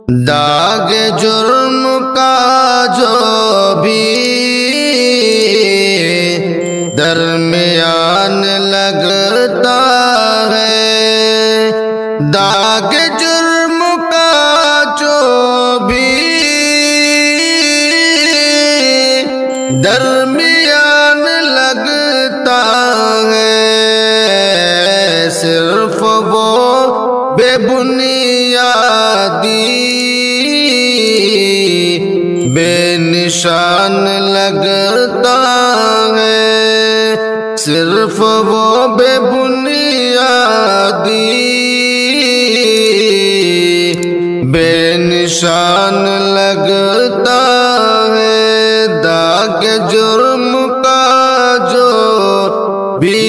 داغ جرم کا جو بھی درمیان لگتا ہے، داغ جرم کا جو بھی درمیان لگتا ہے، صرف وہ بے بنیادی بے نشان لگتا ہے، صرف وہ بے بنیادی بے نشان لگتا ہے، داغ جرم کا جو بھی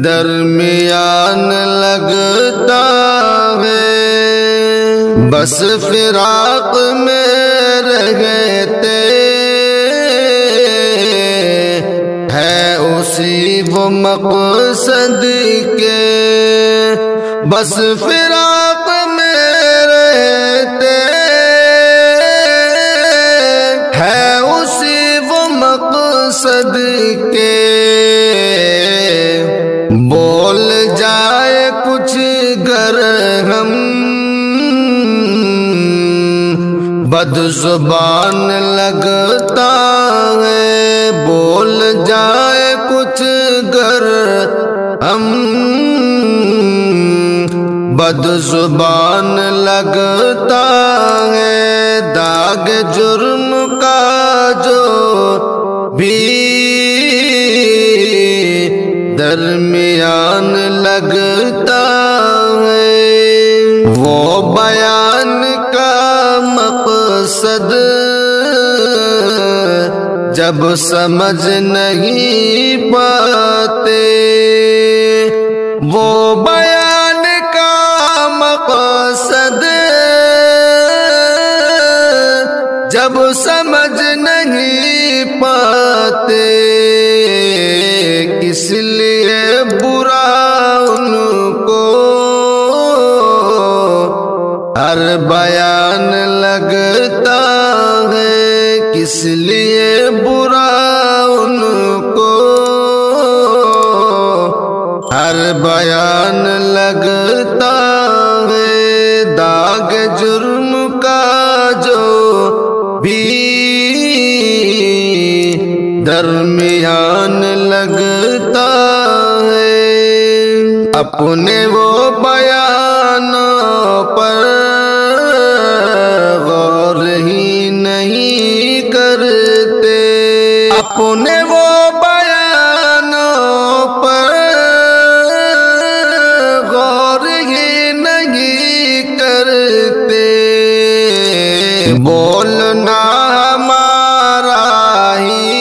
درمیان لگتا ہے، بس فراق میں رہتے ہے اسی وہ مقصد کے، بس فراق میں رہتے ہے اسی وہ مقصد کے، بول جائے کچھ گر ہم بد زبان لگتا ہے، بول جائے کچھ گر ہم بد زبان لگتا ہے، داغ جرم کا جو بھی درمیان لگتا ہے، وہ بیان کا مقصد جب سمجھ نہیں پاتے، وہ بیان کا مقصد جب سمجھ نہیں پاتے، کس لیے برا ان کو ہر بیان لگتا ہے، کس لیے برا ان کو ہر بیان لگتا ہے، داغ جرم کا جو بھی درمیان لگتا ہے، اپنے وہ بیانوں پر غور ہی نہیں کرتے، اپنے وہ بیانوں پر غور ہی نہیں کرتے، بولنا ہمارا ہی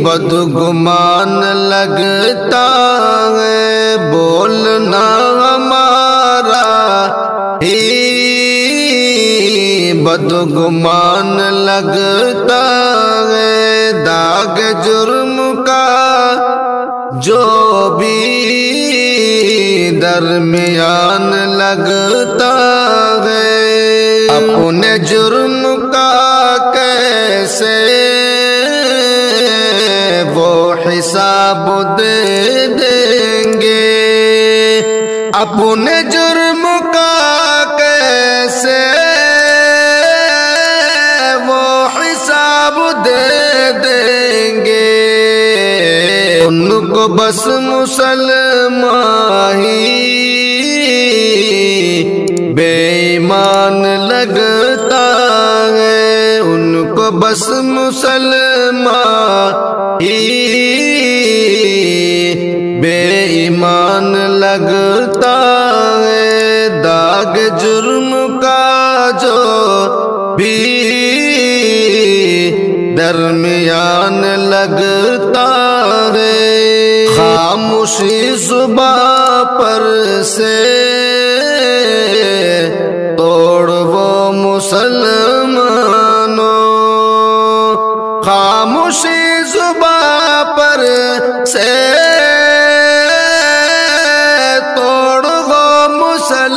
بدگمان لگتا ہے، بولنا ہمارا ہی بدگمان لگتا ہے، داغ جرم کا جو بھی درمیان لگتا ہے، اپنے جرم کا کیسے وہ حساب دے دیں گے، اپنے جرم کا کیسے وہ حساب دے دیں گے، ان کو بس مسلمان ہی بے ایمان لگتا ہے، ان کو بس مسلمان ہی بے ایمان لگتا ہے، داغ جرم کا جو بھی درمیان لگتا ہے، خاموشی زباں پر سے توڑ وہ مسلمانوں، خاموشی زباں پر سے توڑ وہ مسلمانوں،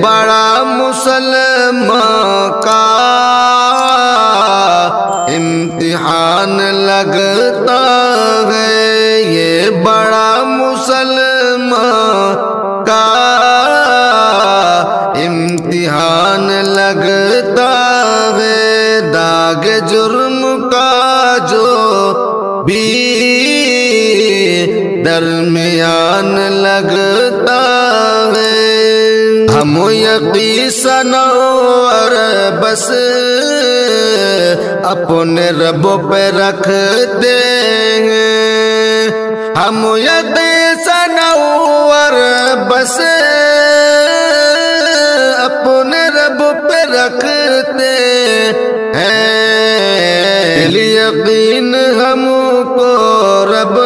بڑا مسلمان کا امتحان لگتا ہے، یہ بڑا مسلمان کا امتحان لگتا ہے، داغ جرم کا جو بھی درمیان لگتا ہے، ہم یقین سنور بس اپنے رب پہ رکھتے ہیں، ہم یقین سنور بس اپنے رب پہ رکھتے ہیں، یقین ہم کو رب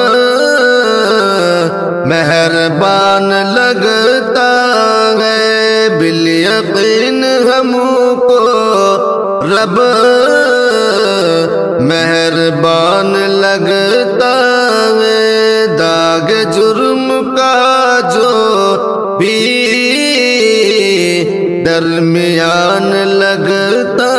مہربان لگتا ہے، بالیقین ہم کو رب مہربان لگتا ہے، داغ جرم کا جو بھی درمیان لگتا